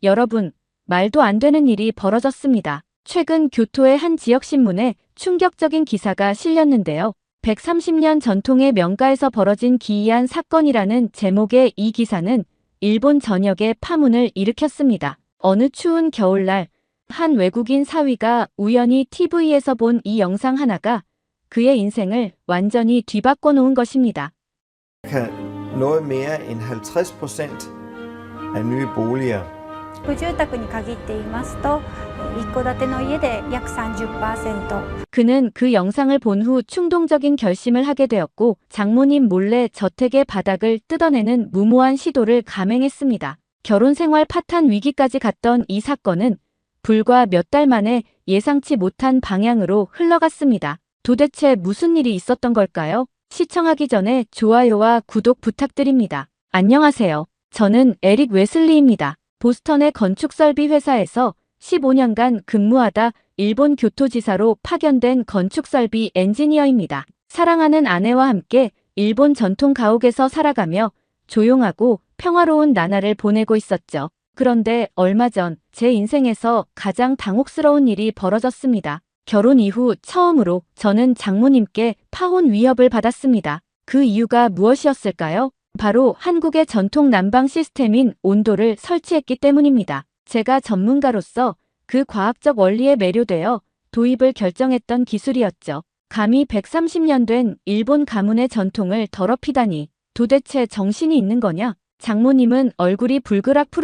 여러분, 말도 안 되는 일이 벌어졌습니다. 최근 교토의 한 지역신문에 충격적인 기사가 실렸는데요. 130년 전통의 명가에서 벌어진 기이한 사건이라는 제목의 이 기사는 일본 전역에 파문을 일으켰습니다. 어느 추운 겨울날, 한 외국인 사위가 우연히 TV에서 본 이 영상 하나가 그의 인생을 완전히 뒤바꿔 놓은 것입니다. Noget mere end 50% af nye boliger 住宅に限って言いますと、一戸建ての家で約 30%。 그는 그 영상을 본 후 충동적인 결심을 하게 되었고 장모님 몰래 저택의 바닥을 뜯어내는 무모한 시도를 감행했습니다. 결혼 생활 파탄 위기까지 갔던 이 사건은 불과 몇 달 만에 예상치 못한 방향으로 흘러갔습니다. 도대체 무슨 일이 있었던 걸까요? 시청하기 전에 좋아요와 구독 부탁드립니다. 안녕하세요. 저는 에릭 웨슬리입니다. 보스턴의 건축설비 회사에서 15년간 근무하다 일본 교토지사로 파견된 건축설비 엔지니어입니다. 사랑하는 아내와 함께 일본 전통 가옥에서 살아가며 조용하고 평화로운 나날을 보내고 있었죠. 그런데 얼마 전 제 인생에서 가장 당혹스러운 일이 벌어졌습니다. 결혼 이후 처음으로 저는 장모님께 파혼 위협을 받았습니다. 그 이유가 무엇이었을까요? 바로 한국의 전통 난방 시스템인 온도를 설치했기 때문입니다. 제가 전문가로서 그 과학적 원리에 매료되어 도입을 결정했던 기술이었죠. 감히 130년 된 일본 가문의 전통을 더럽히다니 도대체 정신이 있는 거냐? 장모님은 얼굴이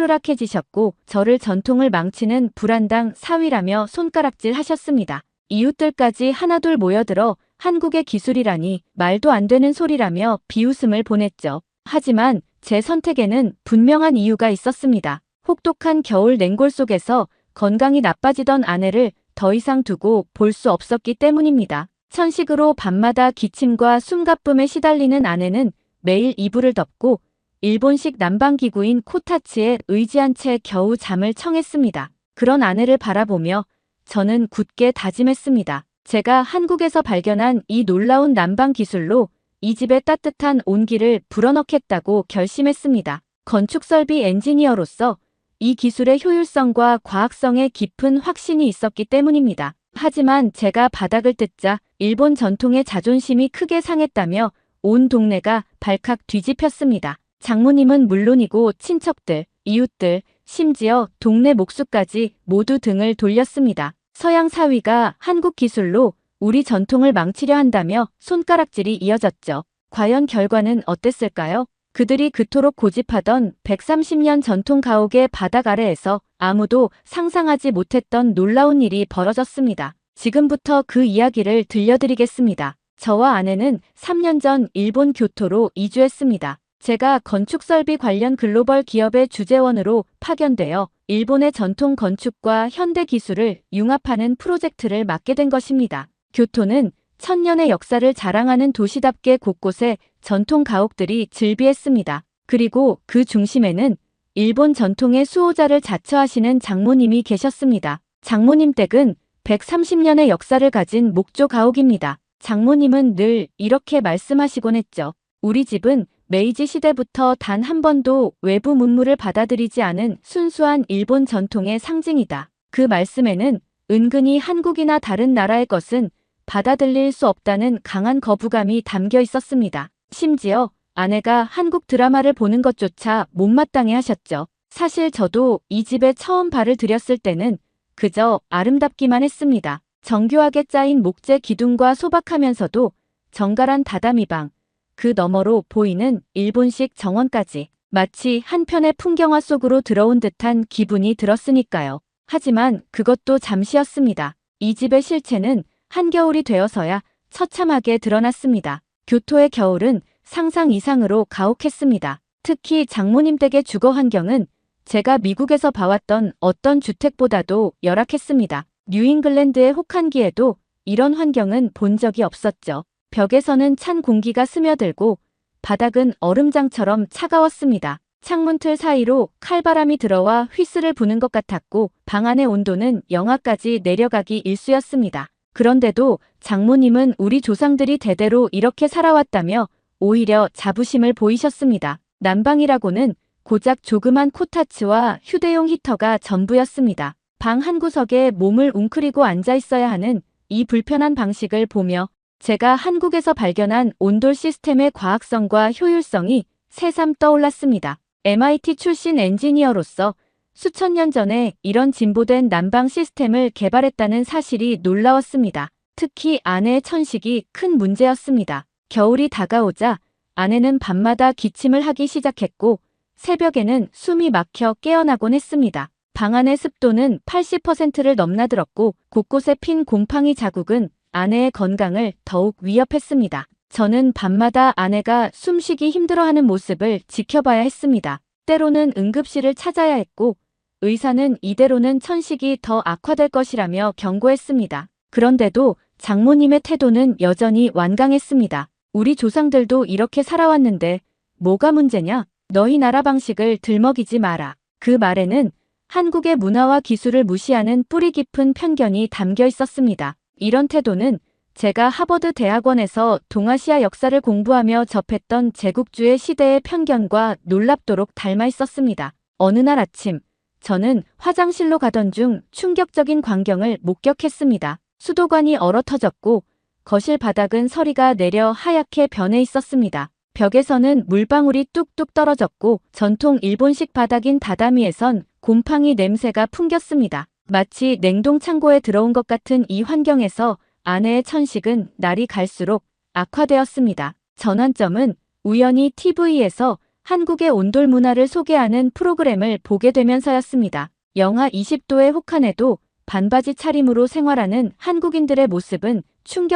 불그락푸르락해지셨고 저를 전통을 망치는 불안당 사위라며 손가락질 하셨습니다. 이웃들까지 하나둘 모여들어 한국의 기술이라니 말도 안 되는 소리라며 비웃음을 보냈죠. 하지만 제 선택에는 분명한 이유가 있었습니다. 혹독한 겨울 냉골 속에서 건강이 나빠지던 아내를 더 이상 두고 볼 수 없었기 때문입니다. 천식으로 밤마다 기침과 숨가쁨에 시달리는 아내는 매일 이불을 덮고 일본식 난방기구인 코타츠에 의지한 채 겨우 잠을 청했습니다. 그런 아내를 바라보며 저는 굳게 다짐했습니다. 제가 한국에서 발견한 이 놀라운 난방 기술로 이 집의 따뜻한 온기를 불어넣겠다고 결심했습니다. 건축설비 엔지니어로서 이 기술의 효율성과 과학성에 깊은 확신이 있었기 때문입니다. 하지만 제가 바닥을 뜯자 일본 전통의 자존심이 크게 상했다며 온 동네가 발칵 뒤집혔습니다. 장모님은 물론이고 친척들, 이웃들, 심지어 동네 목수까지 모두 등을 돌렸습니다. 서양 사위가 한국 기술로 우리 전통을 망치려 한다며 손가락질이 이어졌죠. 과연 결과는 어땠을까요? 그들이 그토록 고집하던 130년 전통 가옥의 바닥 아래에서 아무도 상상하지 못했던 놀라운 일이 벌어졌습니다. 지금부터 그 이야기를 들려드리겠습니다. 저와 아내는 3년 전 일본 교토로 이주했습니다. 제가 건축설비 관련 글로벌 기업의 주재원으로 파견되어 일본의 전통 건축과 현대 기술을 융합하는 프로젝트를 맡게 된 것입니다. 교토는 천년의 역사를 자랑하는 도시답게 곳곳에 전통 가옥들이 즐비했습니다. 그리고 그 중심에는 일본 전통의 수호자를 자처하시는 장모님이 계셨습니다. 장모님 댁은 130년의 역사를 가진 목조 가옥입니다. 장모님은 늘 이렇게 말씀하시곤 했죠. 우리 집은 메이지 시대부터 단 한 번도 외부 문물을 받아들이지 않은 순수한 일본 전통의 상징이다. 그 말씀에는 은근히 한국이나 다른 나라의 것은 받아들일 수 없다는 강한 거부감이 담겨 있었습니다. 심지어 아내가 한국 드라마를 보는 것조차 못마땅해 하셨죠. 사실 저도 이 집에 처음 발을 들였을 때는 그저 아름답기만 했습니다. 정교하게 짜인 목재 기둥과 소박하면서도 정갈한 다다미방, 그 너머로 보이는 일본식 정원까지 마치 한 편의 풍경화 속으로 들어온 듯한 기분이 들었으니까요. 하지만 그것도 잠시였습니다. 이 집의 실체는 한겨울이 되어서야 처참하게 드러났습니다. 교토의 겨울은 상상 이상으로 가혹했습니다. 특히 장모님 댁의 주거 환경은 제가 미국에서 봐왔던 어떤 주택보다도 열악했습니다. 뉴잉글랜드의 혹한기에도 이런 환경은 본 적이 없었죠. 벽에서는 찬 공기가 스며들고 바닥은 얼음장처럼 차가웠습니다. 창문틀 사이로 칼바람이 들어와 휘슬을 부는 것 같았고 방 안의 온도는 영하까지 내려가기 일쑤였습니다. 그런데도 장모님은 우리 조상들이 대대로 이렇게 살아왔다며 오히려 자부심을 보이셨습니다. 난방이라고는 고작 조그만 코타츠와 휴대용 히터가 전부였습니다. 방 한 구석에 몸을 웅크리고 앉아 있어야 하는 이 불편한 방식을 보며 제가 한국에서 발견한 온돌 시스템의 과학성과 효율성이 새삼 떠올랐습니다. MIT 출신 엔지니어로서 수천 년 전에 이런 진보된 난방 시스템을 개발했다는 사실이 놀라웠습니다. 특히 아내의 천식이 큰 문제였습니다. 겨울이 다가오자 아내는 밤마다 기침을 하기 시작했고 새벽에는 숨이 막혀 깨어나곤 했습니다. 방 안의 습도는 80%를 넘나들었고 곳곳에 핀 곰팡이 자국은 아내의 건강을 더욱 위협했습니다. 저는 밤마다 아내가 숨쉬기 힘들어하는 모습을 지켜봐야 했습니다. 때로는 응급실을 찾아야 했고 의사는 이대로는 천식이 더 악화될 것이라며 경고했습니다. 그런데도 장모님의 태도는 여전히 완강했습니다. 우리 조상들도 이렇게 살아왔는데 뭐가 문제냐? 너희 나라 방식을 들먹이지 마라. 그 말에는 한국의 문화와 기술을 무시하는 뿌리 깊은 편견이 담겨 있었습니다. 이런 태도는 제가 하버드 대학원에서 동아시아 역사를 공부하며 접했던 제국주의 시대의 편견과 놀랍도록 닮아 있었습니다. 어느 날 아침, 저는 화장실로 가던 중 충격적인 광경을 목격했습니다. 수도관이 얼어터졌고 거실 바닥은 서리가 내려 하얗게 변해 있었습니다. 벽에서는 물방울이 뚝뚝 떨어졌고 전통 일본식 바닥인 다다미에선 곰팡이 냄새가 풍겼습니다. 마치 냉동 창고에 들어온 것 같은 이 환경에서 아내의 천식은 날이 갈수록 악화되었습니다. 전환점은 우연히 TV에서 한국의 온돌 문화를 소개하는 프로그램을 보게 되면서였습니다. 영하 20도의 혹한에도 반바지 차림으로 생활하는 한국인들의 모습은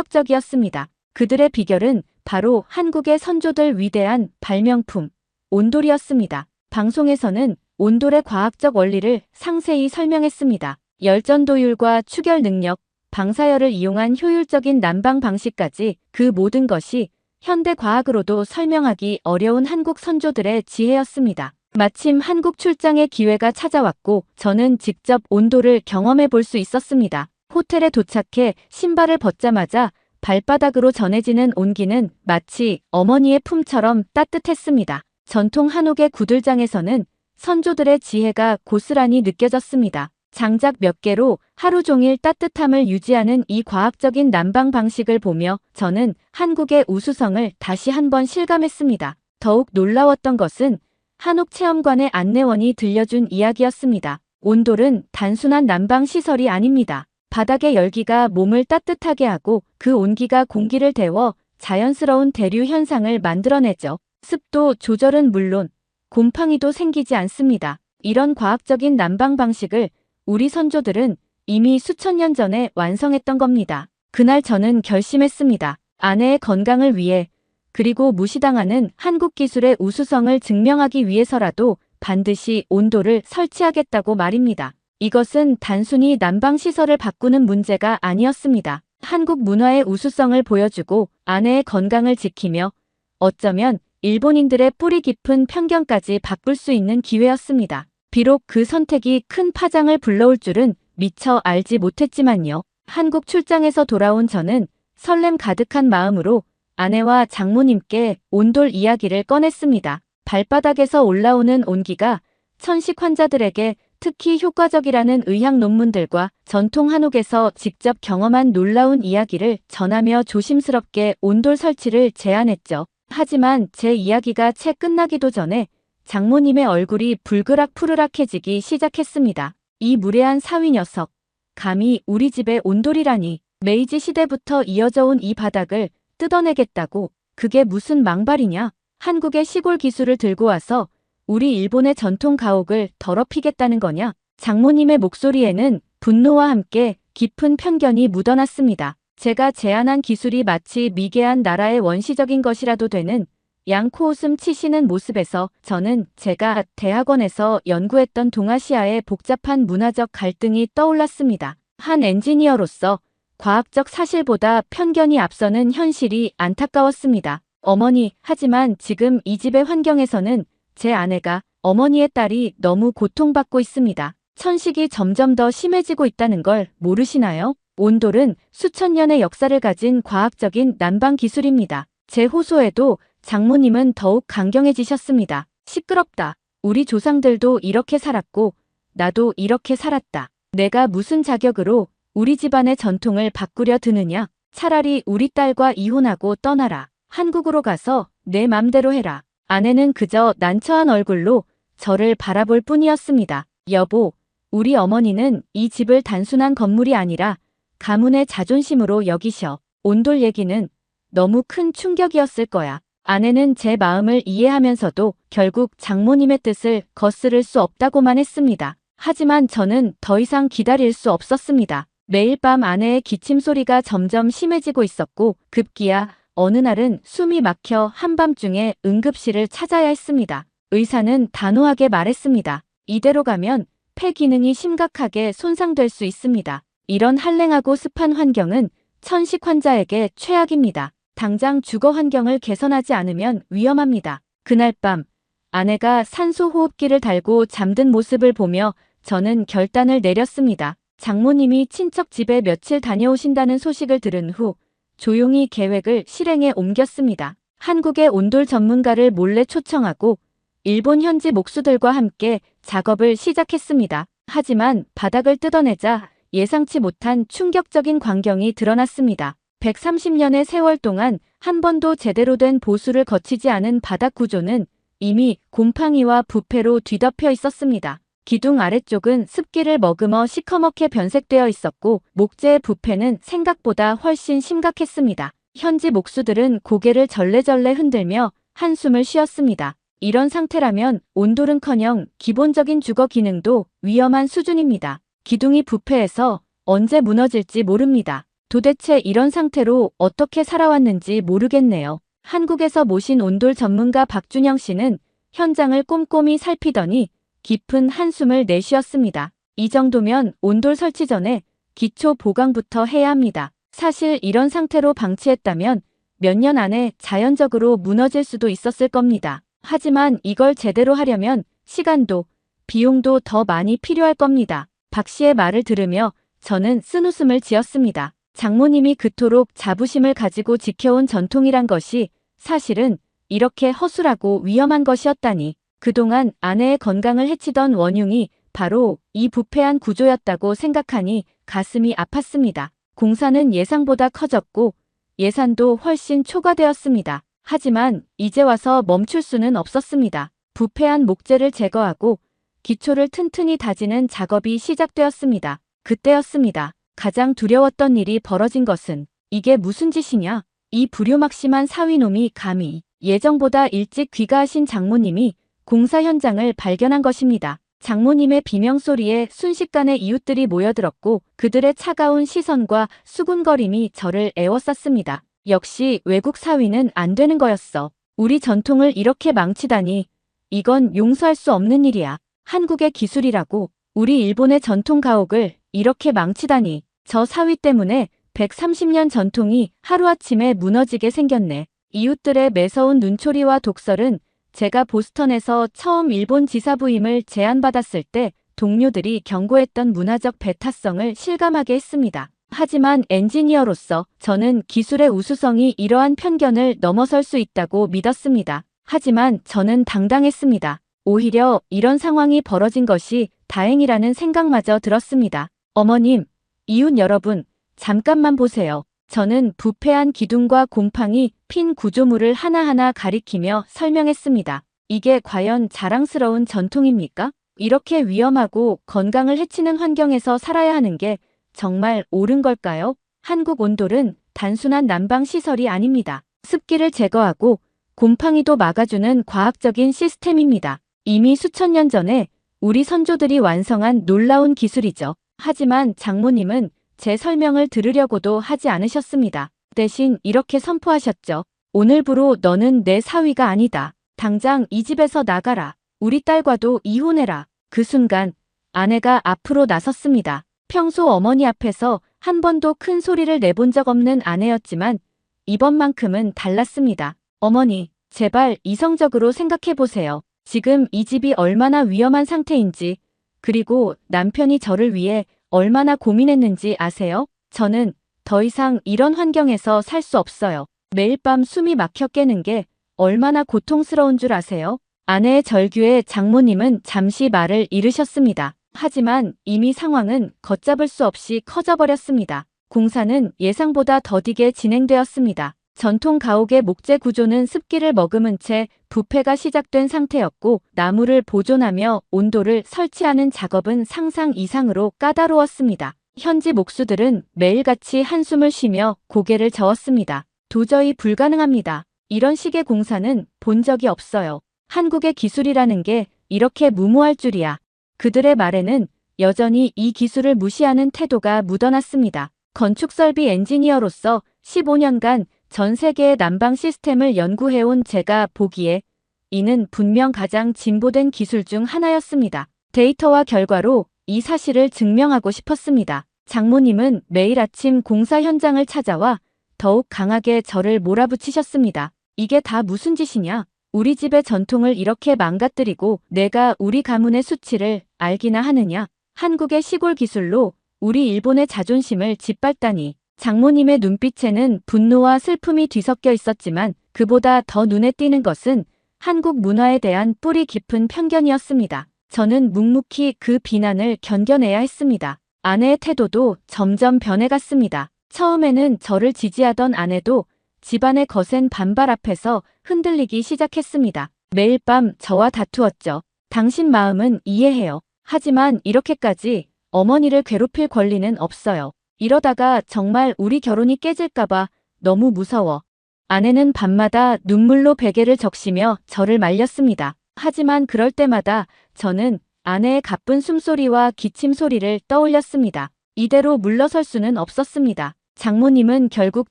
충격적이었습니다. 그들의 비결은 바로 한국의 선조들 위대한 발명품, 온돌이었습니다. 방송에서는 온돌의 과학적 원리를 상세히 설명했습니다. 열전도율과 추결 능력, 방사열을 이용한 효율적인 난방 방식까지 그 모든 것이 현대 과학으로도 설명하기 어려운 한국 선조들의 지혜였습니다. 마침 한국 출장의 기회가 찾아왔고 저는 직접 온돌을 경험해 볼 수 있었습니다. 호텔에 도착해 신발을 벗자마자 발바닥으로 전해지는 온기는 마치 어머니의 품처럼 따뜻했습니다. 전통 한옥의 구들장에서는 선조들의 지혜가 고스란히 느껴졌습니다. 장작 몇 개로 하루 종일 따뜻함을 유지하는 이 과학적인 난방 방식을 보며 저는 한국의 우수성을 다시 한번 실감했습니다. 더욱 놀라웠던 것은 한옥 체험관의 안내원이 들려준 이야기였습니다. 온돌은 단순한 난방 시설이 아닙니다. 바닥의 열기가 몸을 따뜻하게 하고 그 온기가 공기를 데워 자연스러운 대류 현상을 만들어내죠. 습도 조절은 물론 곰팡이도 생기지 않습니다. 이런 과학적인 난방 방식을 우리 선조들은 이미 수천 년 전에 완성했던 겁니다. 그날 저는 결심했습니다. 아내의 건강을 위해 그리고 무시당하는 한국 기술의 우수성을 증명하기 위해서라도 반드시 온돌을 설치하겠다고 말입니다. 이것은 단순히 난방시설을 바꾸는 문제가 아니었습니다. 한국 문화의 우수성을 보여주고 아내의 건강을 지키며 어쩌면 일본인들의 뿌리 깊은 편견까지 바꿀 수 있는 기회였습니다. 비록 그 선택이 큰 파장을 불러올 줄은 미처 알지 못했지만요. 한국 출장에서 돌아온 저는 설렘 가득한 마음으로 아내와 장모님께 온돌 이야기를 꺼냈습니다. 발바닥에서 올라오는 온기가 천식 환자들에게 특히 효과적이라는 의학 논문들과 전통 한옥에서 직접 경험한 놀라운 이야기를 전하며 조심스럽게 온돌 설치를 제안했죠. 하지만 제 이야기가 채 끝나기도 전에 장모님의 얼굴이 불그락푸르락해지기 시작했습니다. 이 무례한 사위 녀석, 감히 우리 집에 온돌이라니. 메이지 시대부터 이어져 온 이 바닥을 뜯어내겠다고. 그게 무슨 망발이냐. 한국의 시골 기술을 들고 와서 우리 일본의 전통 가옥을 더럽히겠다는 거냐. 장모님의 목소리에는 분노와 함께 깊은 편견이 묻어났습니다. 제가 제안한 기술이 마치 미개한 나라의 원시적인 것이라도 되는 양코웃음 치시는 모습에서 저는 제가 대학원에서 연구했던 동아시아의 복잡한 문화적 갈등이 떠올랐습니다. 한 엔지니어로서 과학적 사실보다 편견이 앞서는 현실이 안타까웠습니다. 어머니, 하지만 지금 이 집의 환경에서는 제 아내가 어머니의 딸이 너무 고통받고 있습니다. 천식이 점점 더 심해지고 있다는 걸 모르시나요? 온돌은 수천 년의 역사를 가진 과학적인 난방 기술입니다. 제 호소에도 장모님은 더욱 강경해지셨습니다. 시끄럽다. 우리 조상들도 이렇게 살았고 나도 이렇게 살았다. 내가 무슨 자격으로 우리 집안의 전통을 바꾸려 드느냐? 차라리 우리 딸과 이혼하고 떠나라. 한국으로 가서 내 맘대로 해라. 아내는 그저 난처한 얼굴로 저를 바라볼 뿐이었습니다. 여보, 우리 어머니는 이 집을 단순한 건물이 아니라 가문의 자존심으로 여기셔. 온돌 얘기는 너무 큰 충격이었을 거야. 아내는 제 마음을 이해하면서도 결국 장모님의 뜻을 거스를 수 없다고만 했습니다. 하지만 저는 더 이상 기다릴 수 없었습니다. 매일 밤 아내의 기침 소리가 점점 심해지고 있었고 급기야 어느 날은 숨이 막혀 한밤중에 응급실을 찾아야 했습니다. 의사는 단호하게 말했습니다. 이대로 가면 폐 기능이 심각하게 손상될 수 있습니다. 이런 한랭하고 습한 환경은 천식 환자에게 최악입니다. 당장 주거 환경을 개선하지 않으면 위험합니다. 그날 밤 아내가 산소 호흡기를 달고 잠든 모습을 보며 저는 결단을 내렸습니다. 장모님이 친척 집에 며칠 다녀오신다는 소식을 들은 후 조용히 계획을 실행에 옮겼습니다. 한국의 온돌 전문가를 몰래 초청하고 일본 현지 목수들과 함께 작업을 시작했습니다. 하지만 바닥을 뜯어내자 예상치 못한 충격적인 광경이 드러났습니다. 130년의 세월 동안 한 번도 제대로 된 보수를 거치지 않은 바닥 구조는 이미 곰팡이와 부패로 뒤덮여 있었습니다. 기둥 아래쪽은 습기를 머금어 시커멓게 변색되어 있었고 목재의 부패는 생각보다 훨씬 심각했습니다. 현지 목수들은 고개를 절레절레 흔들며 한숨을 쉬었습니다. 이런 상태라면 온돌은커녕 기본적인 주거 기능도 위험한 수준입니다. 기둥이 부패해서 언제 무너질지 모릅니다. 도대체 이런 상태로 어떻게 살아왔는지 모르겠네요. 한국에서 모신 온돌 전문가 박준영 씨는 현장을 꼼꼼히 살피더니 깊은 한숨을 내쉬었습니다. 이 정도면 온돌 설치 전에 기초 보강부터 해야 합니다. 사실 이런 상태로 방치했다면 몇 년 안에 자연적으로 무너질 수도 있었을 겁니다. 하지만 이걸 제대로 하려면 시간도 비용도 더 많이 필요할 겁니다. 박 씨의 말을 들으며 저는 쓴웃음을 지었습니다. 장모님이 그토록 자부심을 가지고 지켜온 전통이란 것이 사실은 이렇게 허술하고 위험한 것이었다니. 그동안 아내의 건강을 해치던 원흉이 바로 이 부패한 구조였다고 생각하니 가슴이 아팠습니다. 공사는 예상보다 커졌고 예산도 훨씬 초과되었습니다. 하지만 이제 와서 멈출 수는 없었습니다. 부패한 목재를 제거하고 기초를 튼튼히 다지는 작업이 시작되었습니다. 그때였습니다. 가장 두려웠던 일이 벌어진 것은 이게 무슨 짓이냐? 이 불효막심한 사위놈이 감히 예정보다 일찍 귀가하신 장모님이 공사 현장을 발견한 것입니다. 장모님의 비명소리에 순식간에 이웃들이 모여들었고 그들의 차가운 시선과 수군거림이 저를 애워쌌습니다. 역시 외국 사위는 안 되는 거였어. 우리 전통을 이렇게 망치다니. 이건 용서할 수 없는 일이야. 한국의 기술이라고 우리 일본의 전통 가옥을 이렇게 망치다니. 저 사위 때문에 130년 전통이 하루아침에 무너지게 생겼네. 이웃들의 매서운 눈초리와 독설은 제가 보스턴에서 처음 일본 지사부임을 제안받았을 때 동료들이 경고했던 문화적 배타성을 실감하게 했습니다. 하지만 엔지니어로서 저는 기술의 우수성이 이러한 편견을 넘어설 수 있다고 믿었습니다. 하지만 저는 당당했습니다. 오히려 이런 상황이 벌어진 것이 다행이라는 생각마저 들었습니다. 어머님, 이웃 여러분, 잠깐만 보세요. 저는 부패한 기둥과 곰팡이 핀 구조물을 하나하나 가리키며 설명했습니다. 이게 과연 자랑스러운 전통입니까? 이렇게 위험하고 건강을 해치는 환경에서 살아야 하는 게 정말 옳은 걸까요? 한국 온돌은 단순한 난방 시설이 아닙니다. 습기를 제거하고 곰팡이도 막아주는 과학적인 시스템입니다. 이미 수천 년 전에 우리 선조들이 완성한 놀라운 기술이죠. 하지만 장모님은 제 설명을 들으려고도 하지 않으셨습니다. 대신 이렇게 선포하셨죠. 오늘부로 너는 내 사위가 아니다. 당장 이 집에서 나가라. 우리 딸과도 이혼해라. 그 순간 아내가 앞으로 나섰습니다. 평소 어머니 앞에서 한 번도 큰 소리를 내본 적 없는 아내였지만 이번만큼은 달랐습니다. 어머니, 제발 이성적으로 생각해보세요. 지금 이 집이 얼마나 위험한 상태인지, 그리고 남편이 저를 위해 얼마나 고민했는지 아세요? 저는 더 이상 이런 환경에서 살 수 없어요. 매일 밤 숨이 막혀 깨는 게 얼마나 고통스러운 줄 아세요? 아내의 절규에 장모님은 잠시 말을 잃으셨습니다. 하지만 이미 상황은 걷잡을 수 없이 커져버렸습니다. 공사는 예상보다 더디게 진행되었습니다. 전통 가옥의 목재 구조는 습기를 머금은 채 부패가 시작된 상태였고 나무를 보존하며 온도를 설치하는 작업은 상상 이상으로 까다로웠습니다. 현지 목수들은 매일같이 한숨을 쉬며 고개를 저었습니다. 도저히 불가능합니다. 이런 식의 공사는 본 적이 없어요. 한국의 기술이라는 게 이렇게 무모할 줄이야. 그들의 말에는 여전히 이 기술을 무시하는 태도가 묻어났습니다. 건축설비 엔지니어로서 15년간 전 세계의 난방 시스템을 연구해온 제가 보기에 이는 분명 가장 진보된 기술 중 하나였습니다. 데이터와 결과로 이 사실을 증명하고 싶었습니다. 장모님은 매일 아침 공사 현장을 찾아와 더욱 강하게 저를 몰아붙이셨습니다. 이게 다 무슨 짓이냐? 우리 집의 전통을 이렇게 망가뜨리고 내가 우리 가문의 수치를 알기나 하느냐? 한국의 시골 기술로 우리 일본의 자존심을 짓밟다니. 장모님의 눈빛에는 분노와 슬픔이 뒤섞여 있었지만 그보다 더 눈에 띄는 것은 한국 문화에 대한 뿌리 깊은 편견이었습니다. 저는 묵묵히 그 비난을 견뎌내야 했습니다. 아내의 태도도 점점 변해갔습니다. 처음에는 저를 지지하던 아내도 집안의 거센 반발 앞에서 흔들리기 시작했습니다. 매일 밤 저와 다투었죠. 당신 마음은 이해해요. 하지만 이렇게까지 어머니를 괴롭힐 권리는 없어요. 이러다가 정말 우리 결혼이 깨질까봐 너무 무서워. 아내는 밤마다 눈물로 베개를 적시며 저를 말렸습니다. 하지만 그럴 때마다 저는 아내의 가쁜 숨소리와 기침 소리를 떠올렸습니다. 이대로 물러설 수는 없었습니다. 장모님은 결국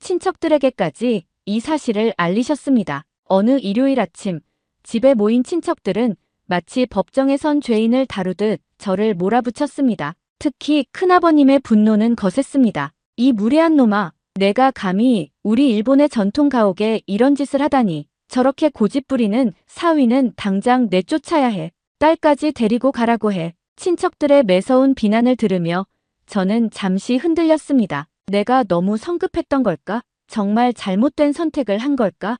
친척들에게까지 이 사실을 알리셨습니다. 어느 일요일 아침, 집에 모인 친척들은 마치 법정에 선 죄인을 다루듯 저를 몰아붙였습니다. 특히 큰아버님의 분노는 거셌습니다. 이 무례한 놈아, 내가 감히 우리 일본의 전통 가옥에 이런 짓을 하다니. 저렇게 고집부리는 사위는 당장 내쫓아야 해. 딸까지 데리고 가라고 해. 친척들의 매서운 비난을 들으며 저는 잠시 흔들렸습니다. 내가 너무 성급했던 걸까? 정말 잘못된 선택을 한 걸까?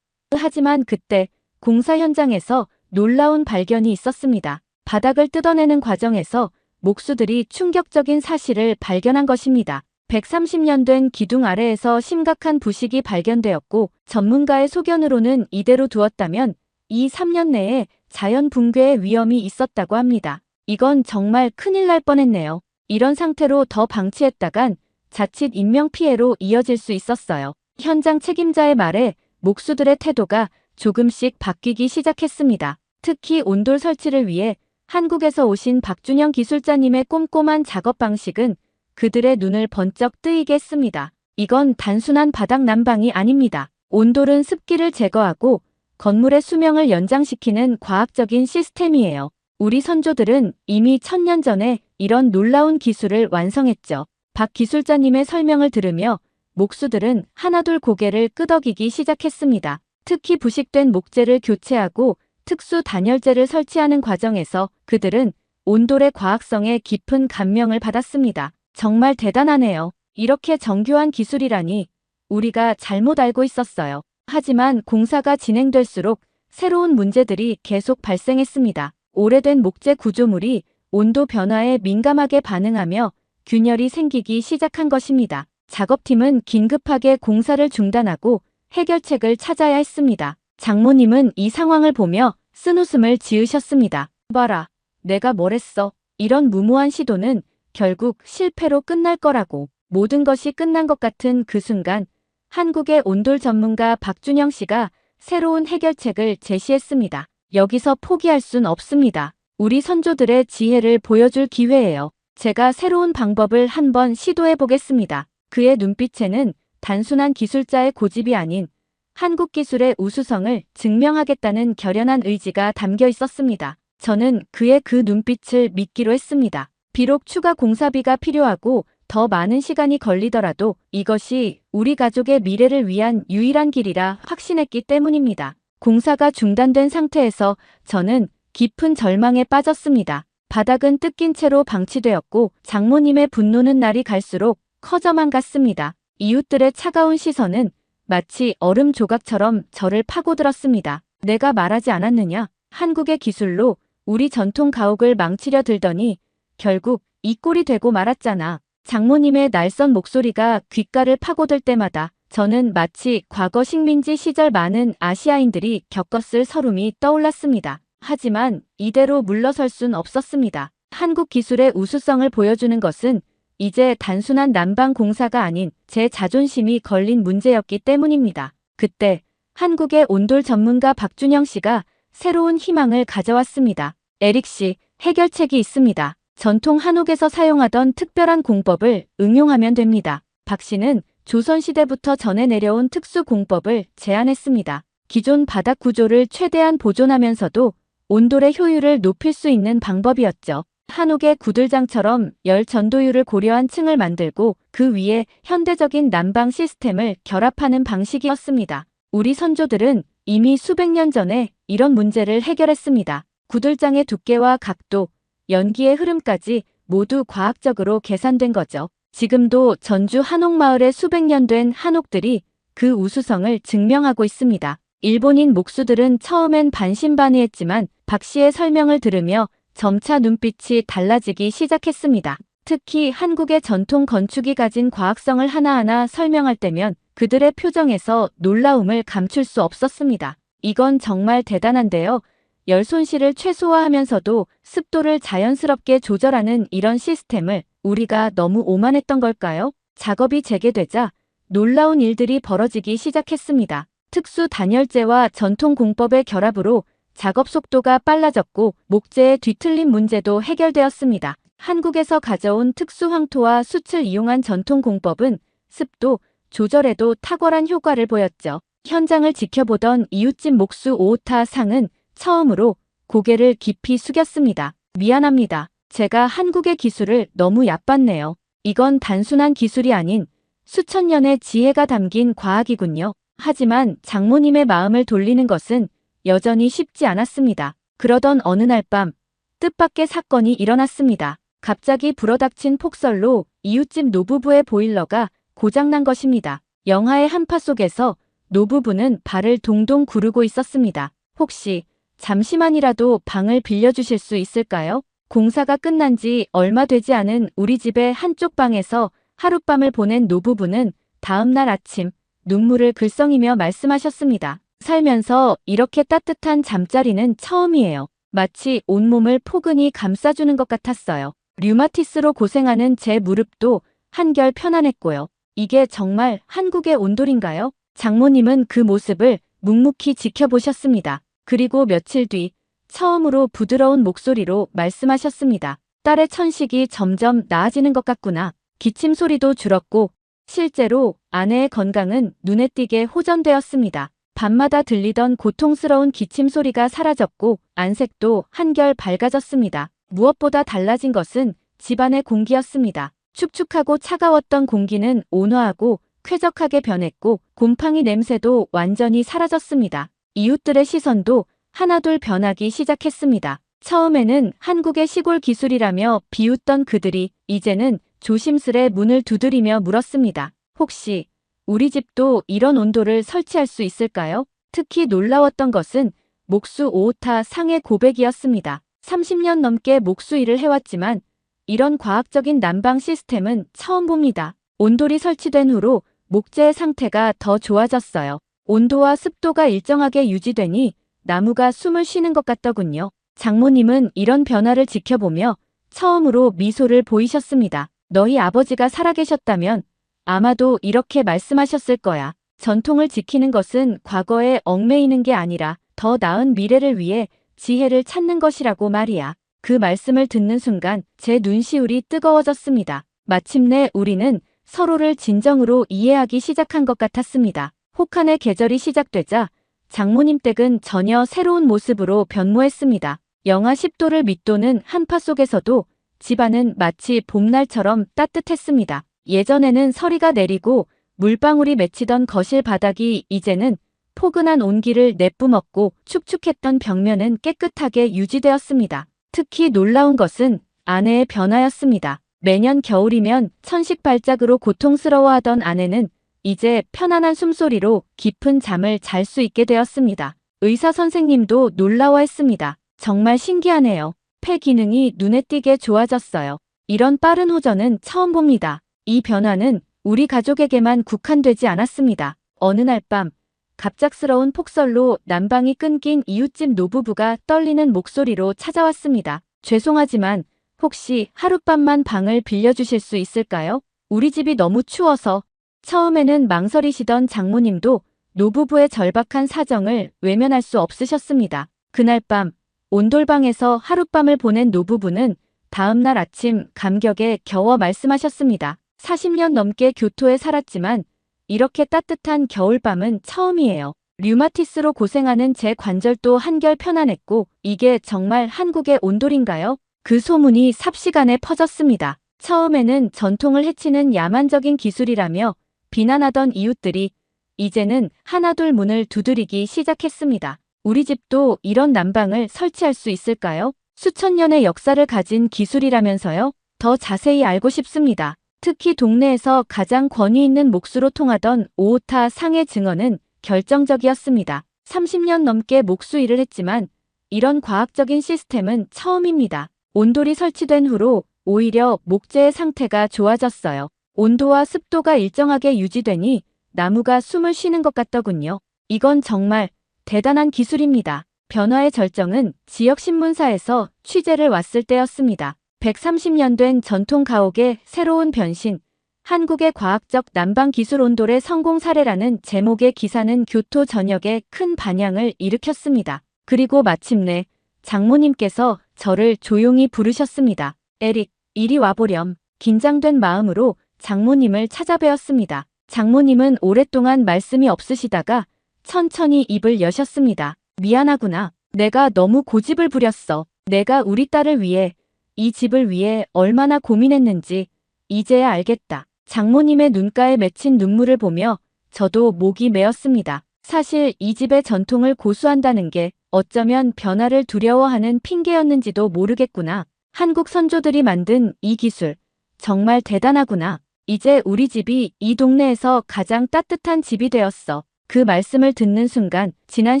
하지만 그때 공사 현장에서 놀라운 발견이 있었습니다. 바닥을 뜯어내는 과정에서 목수들이 충격적인 사실을 발견한 것입니다. 130년 된 기둥 아래에서 심각한 부식이 발견되었고 전문가의 소견으로는 이대로 두었다면 3년 내에 자연 붕괴의 위험이 있었다고 합니다. 이건 정말 큰일 날 뻔했네요. 이런 상태로 더 방치했다간 자칫 인명피해로 이어질 수 있었어요. 현장 책임자의 말에 목수들의 태도가 조금씩 바뀌기 시작했습니다. 특히 온돌 설치를 위해 한국에서 오신 박준영 기술자님의 꼼꼼한 작업 방식은 그들의 눈을 번쩍 뜨이게 했습니다. 이건 단순한 바닥 난방이 아닙니다. 온돌은 습기를 제거하고 건물의 수명을 연장시키는 과학적인 시스템이에요. 우리 선조들은 이미 1000년 전에 이런 놀라운 기술을 완성했죠. 박 기술자님의 설명을 들으며 목수들은 하나둘 고개를 끄덕이기 시작했습니다. 특히 부식된 목재를 교체하고 특수 단열재를 설치하는 과정에서 그들은 온돌의 과학성에 깊은 감명을 받았습니다. 정말 대단하네요. 이렇게 정교한 기술이라니 우리가 잘못 알고 있었어요. 하지만 공사가 진행될수록 새로운 문제들이 계속 발생했습니다. 오래된 목재 구조물이 온도 변화에 민감하게 반응하며 균열이 생기기 시작한 것입니다. 작업팀은 긴급하게 공사를 중단하고 해결책을 찾아야 했습니다. 장모님은 이 상황을 보며 쓴웃음을 지으셨습니다. 봐라, 내가 뭘 했어. 이런 무모한 시도는 결국 실패로 끝날 거라고. 모든 것이 끝난 것 같은 그 순간 한국의 온돌 전문가 박준영 씨가 새로운 해결책을 제시했습니다. 여기서 포기할 순 없습니다. 우리 선조들의 지혜를 보여줄 기회예요. 제가 새로운 방법을 한번 시도해 보겠습니다. 그의 눈빛에는 단순한 기술자의 고집이 아닌 한국 기술의 우수성을 증명하겠다는 결연한 의지가 담겨 있었습니다. 저는 그의 그 눈빛을 믿기로 했습니다. 비록 추가 공사비가 필요하고 더 많은 시간이 걸리더라도 이것이 우리 가족의 미래를 위한 유일한 길이라 확신했기 때문입니다. 공사가 중단된 상태에서 저는 깊은 절망에 빠졌습니다. 바닥은 뜯긴 채로 방치되었고 장모님의 분노는 날이 갈수록 커져만 갔습니다. 이웃들의 차가운 시선은 마치 얼음 조각처럼 저를 파고들었습니다. 내가 말하지 않았느냐? 한국의 기술로 우리 전통 가옥을 망치려 들더니 결국 이 꼴이 되고 말았잖아. 장모님의 날선 목소리가 귓가를 파고들 때마다 저는 마치 과거 식민지 시절 많은 아시아인들이 겪었을 서름이 떠올랐습니다. 하지만 이대로 물러설 순 없었습니다. 한국 기술의 우수성을 보여주는 것은 이제 단순한 난방 공사가 아닌 제 자존심이 걸린 문제였기 때문입니다. 그때 한국의 온돌 전문가 박준영 씨가 새로운 희망을 가져왔습니다. 에릭 씨, 해결책이 있습니다. 전통 한옥에서 사용하던 특별한 공법을 응용하면 됩니다. 박 씨는 조선시대부터 전해 내려온 특수 공법을 제안했습니다. 기존 바닥 구조를 최대한 보존하면서도 온돌의 효율을 높일 수 있는 방법이었죠. 한옥의 구들장처럼 열 전도율을 고려한 층을 만들고 그 위에 현대적인 난방 시스템을 결합하는 방식이었습니다. 우리 선조들은 이미 수백 년 전에 이런 문제를 해결했습니다. 구들장의 두께와 각도, 연기의 흐름까지 모두 과학적으로 계산된 거죠. 지금도 전주 한옥마을의 수백 년 된 한옥들이 그 우수성을 증명하고 있습니다. 일본인 목수들은 처음엔 반신반의했지만 박 씨의 설명을 들으며 점차 눈빛이 달라지기 시작했습니다. 특히 한국의 전통 건축이 가진 과학성을 하나하나 설명할 때면 그들의 표정에서 놀라움을 감출 수 없었습니다. 이건 정말 대단한데요. 열 손실을 최소화하면서도 습도를 자연스럽게 조절하는 이런 시스템을 우리가 너무 오만했던 걸까요? 작업이 재개되자 놀라운 일들이 벌어지기 시작했습니다. 특수 단열재와 전통 공법의 결합으로 작업 속도가 빨라졌고 목재의 뒤틀림 문제도 해결되었습니다. 한국에서 가져온 특수 황토와 숯을 이용한 전통 공법은 습도 조절에도 탁월한 효과를 보였죠. 현장을 지켜보던 이웃집 목수 오타 상은 처음으로 고개를 깊이 숙였습니다. 미안합니다. 제가 한국의 기술을 너무 얕봤네요. 이건 단순한 기술이 아닌 수천 년의 지혜가 담긴 과학이군요. 하지만 장모님의 마음을 돌리는 것은 여전히 쉽지 않았습니다. 그러던 어느 날 밤 뜻밖의 사건이 일어났습니다. 갑자기 불어닥친 폭설로 이웃집 노부부의 보일러가 고장난 것입니다. 영하의 한파 속에서 노부부는 발을 동동 구르고 있었습니다. 혹시 잠시만이라도 방을 빌려주실 수 있을까요? 공사가 끝난 지 얼마 되지 않은 우리 집의 한쪽 방에서 하룻밤을 보낸 노부부는 다음날 아침 눈물을 글썽이며 말씀하셨습니다. 살면서 이렇게 따뜻한 잠자리는 처음이에요. 마치 온몸을 포근히 감싸주는 것 같았어요. 류마티스로 고생하는 제 무릎도 한결 편안했고요. 이게 정말 한국의 온돌인가요? 장모님은 그 모습을 묵묵히 지켜보셨습니다. 그리고 며칠 뒤 처음으로 부드러운 목소리로 말씀하셨습니다. 딸의 천식이 점점 나아지는 것 같구나. 기침 소리도 줄었고 실제로 아내의 건강은 눈에 띄게 호전되었습니다. 밤마다 들리던 고통스러운 기침 소리가 사라졌고 안색도 한결 밝아졌습니다. 무엇보다 달라진 것은 집안의 공기였습니다. 축축하고 차가웠던 공기는 온화하고 쾌적하게 변했고 곰팡이 냄새도 완전히 사라졌습니다. 이웃들의 시선도 하나둘 변하기 시작했습니다. 처음에는 한국의 시골 기술이라며 비웃던 그들이 이제는 조심스레 문을 두드리며 물었습니다. 혹시 우리 집도 이런 온도를 설치할 수 있을까요? 특히 놀라웠던 것은 목수 오타 상의 고백이었습니다. 30년 넘게 목수 일을 해왔지만 이런 과학적인 난방 시스템은 처음 봅니다. 온돌이 설치된 후로 목재의 상태가 더 좋아졌어요. 온도와 습도가 일정하게 유지되니 나무가 숨을 쉬는 것 같더군요. 장모님은 이런 변화를 지켜보며 처음으로 미소를 보이셨습니다. 너희 아버지가 살아계셨다면 아마도 이렇게 말씀하셨을 거야. 전통을 지키는 것은 과거에 얽매이는 게 아니라 더 나은 미래를 위해 지혜를 찾는 것이라고 말이야. 그 말씀을 듣는 순간 제 눈시울이 뜨거워졌습니다. 마침내 우리는 서로를 진정으로 이해하기 시작한 것 같았습니다. 혹한의 계절이 시작되자 장모님 댁은 전혀 새로운 모습으로 변모했습니다. 영하 10도를 밑도는 한파 속에서도 집안은 마치 봄날처럼 따뜻했습니다. 예전에는 서리가 내리고 물방울이 맺히던 거실 바닥이 이제는 포근한 온기를 내뿜었고 축축했던 벽면은 깨끗하게 유지되었습니다. 특히 놀라운 것은 아내의 변화였습니다. 매년 겨울이면 천식 발작으로 고통스러워하던 아내는 이제 편안한 숨소리로 깊은 잠을 잘 수 있게 되었습니다. 의사 선생님도 놀라워했습니다. 정말 신기하네요. 폐 기능이 눈에 띄게 좋아졌어요. 이런 빠른 호전은 처음 봅니다. 이 변화는 우리 가족에게만 국한되지 않았습니다. 어느 날 밤, 갑작스러운 폭설로 난방이 끊긴 이웃집 노부부가 떨리는 목소리로 찾아왔습니다. 죄송하지만 혹시 하룻밤만 방을 빌려주실 수 있을까요? 우리 집이 너무 추워서. 처음에는 망설이시던 장모님도 노부부의 절박한 사정을 외면할 수 없으셨습니다. 그날 밤, 온돌방에서 하룻밤을 보낸 노부부는 다음날 아침 감격에 겨워 말씀하셨습니다. 40년 넘게 교토에 살았지만 이렇게 따뜻한 겨울밤은 처음이에요. 류마티스로 고생하는 제 관절도 한결 편안했고 이게 정말 한국의 온돌인가요? 그 소문이 삽시간에 퍼졌습니다. 처음에는 전통을 해치는 야만적인 기술이라며 비난하던 이웃들이 이제는 하나둘 문을 두드리기 시작했습니다. 우리 집도 이런 난방을 설치할 수 있을까요? 수천 년의 역사를 가진 기술이라면서요? 더 자세히 알고 싶습니다. 특히 동네에서 가장 권위 있는 몫으로 통하던 오오타 상의 증언은 결정적이었습니다. 30년 넘게 목수 일을 했지만 이런 과학적인 시스템은 처음입니다. 온돌이 설치된 후로 오히려 목재의 상태가 좋아졌어요. 온도와 습도가 일정하게 유지되니 나무가 숨을 쉬는 것 같더군요. 이건 정말 대단한 기술입니다. 변화의 절정은 지역 신문사에서 취재를 왔을 때였습니다. 130년 된 전통 가옥의 새로운 변신, 한국의 과학적 난방 기술 온돌의 성공 사례라는 제목의 기사는 교토 전역에 큰 반향을 일으켰습니다. 그리고 마침내 장모님께서 저를 조용히 부르셨습니다. 에릭, 이리 와보렴. 긴장된 마음으로 장모님을 찾아뵈었습니다. 장모님은 오랫동안 말씀이 없으시다가 천천히 입을 여셨습니다. 미안하구나. 내가 너무 고집을 부렸어. 내가 우리 딸을 위해, 이 집을 위해 얼마나 고민했는지 이제야 알겠다. 장모님의 눈가에 맺힌 눈물을 보며 저도 목이 메었습니다. 사실 이 집의 전통을 고수한다는 게 어쩌면 변화를 두려워하는 핑계였는지도 모르겠구나. 한국 선조들이 만든 이 기술, 정말 대단하구나. 이제 우리 집이 이 동네에서 가장 따뜻한 집이 되었어. 그 말씀을 듣는 순간 지난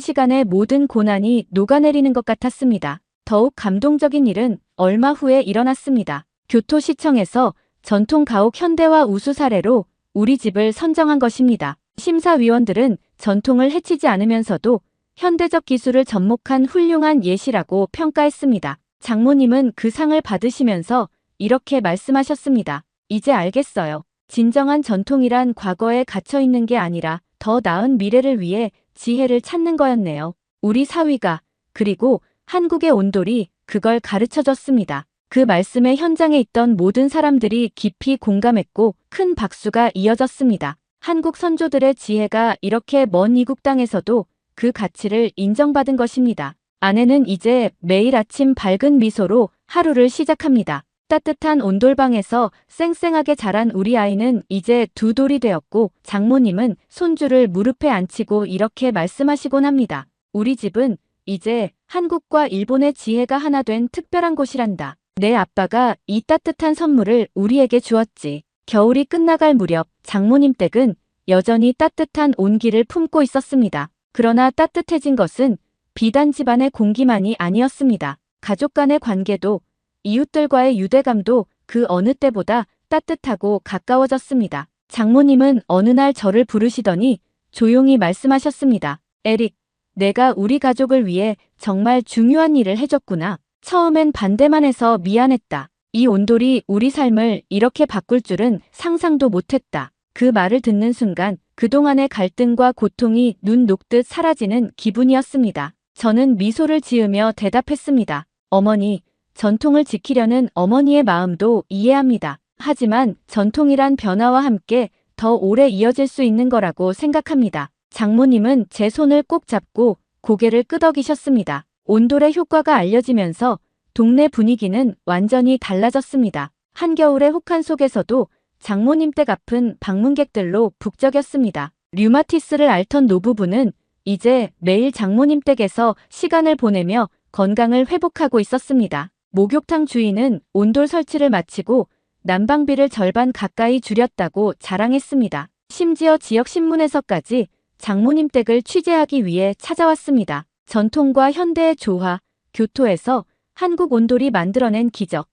시간의 모든 고난이 녹아내리는 것 같았습니다. 더욱 감동적인 일은 얼마 후에 일어났습니다. 교토시청에서 전통 가옥 현대화 우수 사례로 우리 집을 선정한 것입니다. 심사위원들은 전통을 해치지 않으면서도 현대적 기술을 접목한 훌륭한 예시라고 평가했습니다. 장모님은 그 상을 받으시면서 이렇게 말씀하셨습니다. 이제 알겠어요. 진정한 전통이란 과거에 갇혀 있는 게 아니라 더 나은 미래를 위해 지혜를 찾는 거였네요. 우리 사위가, 그리고 한국의 온돌이 그걸 가르쳐줬습니다. 그 말씀에 현장에 있던 모든 사람들이 깊이 공감했고 큰 박수가 이어졌습니다. 한국 선조들의 지혜가 이렇게 먼 이국 땅에서도 그 가치를 인정받은 것입니다. 아내는 이제 매일 아침 밝은 미소로 하루를 시작합니다. 따뜻한 온돌방에서 쌩쌩하게 자란 우리 아이는 이제 두 돌이 되었고 장모님은 손주를 무릎에 앉히고 이렇게 말씀하시곤 합니다. 우리 집은 이제 한국과 일본의 지혜가 하나 된 특별한 곳이란다. 내 아빠가 이 따뜻한 선물을 우리에게 주었지. 겨울이 끝나갈 무렵 장모님 댁은 여전히 따뜻한 온기를 품고 있었습니다. 그러나 따뜻해진 것은 비단 집안의 공기만이 아니었습니다. 가족 간의 관계도 이웃들과의 유대감도 그 어느 때보다 따뜻하고 가까워졌습니다. 장모님은 어느 날 저를 부르시더니 조용히 말씀하셨습니다. 에릭, 내가 우리 가족을 위해 정말 중요한 일을 해줬구나. 처음엔 반대만 해서 미안했다. 이 온돌이 우리 삶을 이렇게 바꿀 줄은 상상도 못했다. 그 말을 듣는 순간 그동안의 갈등과 고통이 눈 녹듯 사라지는 기분이었습니다. 저는 미소를 지으며 대답했습니다. 어머니, 전통을 지키려는 어머니의 마음도 이해합니다. 하지만 전통이란 변화와 함께 더 오래 이어질 수 있는 거라고 생각합니다. 장모님은 제 손을 꼭 잡고 고개를 끄덕이셨습니다. 온돌의 효과가 알려지면서 동네 분위기는 완전히 달라졌습니다. 한겨울의 혹한 속에서도 장모님 댁 앞은 방문객들로 북적였습니다. 류마티스를 앓던 노부부는 이제 매일 장모님 댁에서 시간을 보내며 건강을 회복하고 있었습니다. 목욕탕 주인은 온돌 설치를 마치고 난방비를 절반 가까이 줄였다고 자랑했습니다. 심지어 지역 신문에서까지 장모님 댁을 취재하기 위해 찾아왔습니다. 전통과 현대의 조화, 교토에서 한국 온돌이 만들어낸 기적.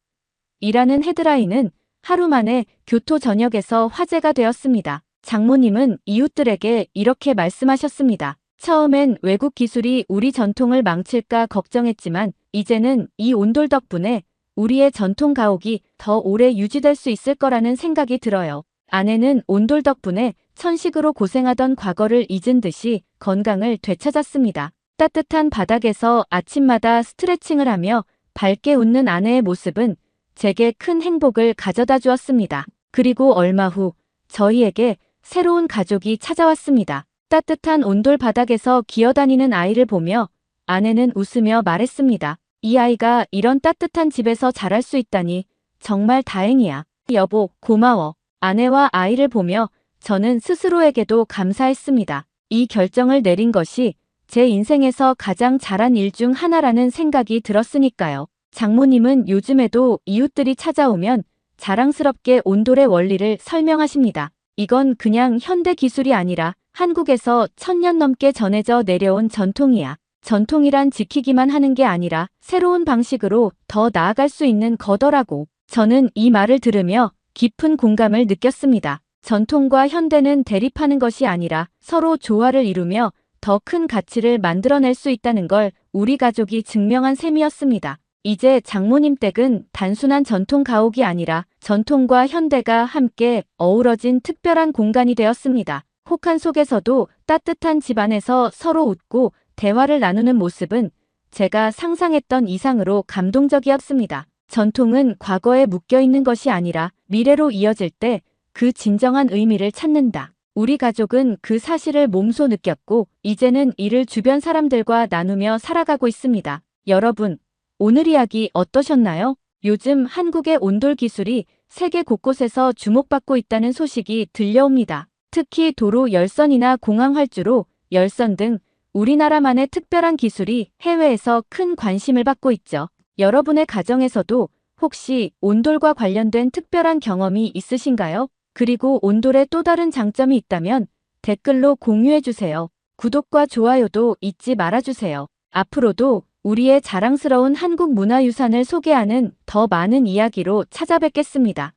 이라는 헤드라인은 하루 만에 교토 전역에서 화제가 되었습니다. 장모님은 이웃들에게 이렇게 말씀하셨습니다. 처음엔 외국 기술이 우리 전통을 망칠까 걱정했지만 이제는 이 온돌 덕분에 우리의 전통 가옥이 더 오래 유지될 수 있을 거라는 생각이 들어요. 아내는 온돌 덕분에 천식으로 고생하던 과거를 잊은 듯이 건강을 되찾았습니다. 따뜻한 바닥에서 아침마다 스트레칭을 하며 밝게 웃는 아내의 모습은 제게 큰 행복을 가져다 주었습니다. 그리고 얼마 후 저희에게 새로운 가족이 찾아왔습니다. 따뜻한 온돌 바닥에서 기어다니는 아이를 보며 아내는 웃으며 말했습니다. 이 아이가 이런 따뜻한 집에서 자랄 수 있다니 정말 다행이야. 여보, 고마워. 아내와 아이를 보며 저는 스스로에게도 감사했습니다. 이 결정을 내린 것이 제 인생에서 가장 잘한 일 중 하나라는 생각이 들었으니까요. 장모님은 요즘에도 이웃들이 찾아오면 자랑스럽게 온돌의 원리를 설명하십니다. 이건 그냥 현대 기술이 아니라 한국에서 1000년 넘게 전해져 내려온 전통이야. 전통이란 지키기만 하는 게 아니라 새로운 방식으로 더 나아갈 수 있는 거더라고. 저는 이 말을 들으며 깊은 공감을 느꼈습니다. 전통과 현대는 대립하는 것이 아니라 서로 조화를 이루며 더 큰 가치를 만들어낼 수 있다는 걸 우리 가족이 증명한 셈이었습니다. 이제 장모님 댁은 단순한 전통 가옥이 아니라 전통과 현대가 함께 어우러진 특별한 공간이 되었습니다. 혹한 속에서도 따뜻한 집안에서 서로 웃고 대화를 나누는 모습은 제가 상상했던 이상으로 감동적이었습니다. 전통은 과거에 묶여있는 것이 아니라 미래로 이어질 때 그 진정한 의미를 찾는다. 우리 가족은 그 사실을 몸소 느꼈고 이제는 이를 주변 사람들과 나누며 살아가고 있습니다. 여러분, 오늘 이야기 어떠셨나요? 요즘 한국의 온돌 기술이 세계 곳곳에서 주목받고 있다는 소식이 들려옵니다. 특히 도로 열선이나 공항 활주로, 열선 등 우리나라만의 특별한 기술이 해외에서 큰 관심을 받고 있죠. 여러분의 가정에서도 혹시 온돌과 관련된 특별한 경험이 있으신가요? 그리고 온돌의 또 다른 장점이 있다면 댓글로 공유해주세요. 구독과 좋아요도 잊지 말아주세요. 앞으로도 우리의 자랑스러운 한국 문화유산을 소개하는 더 많은 이야기로 찾아뵙겠습니다.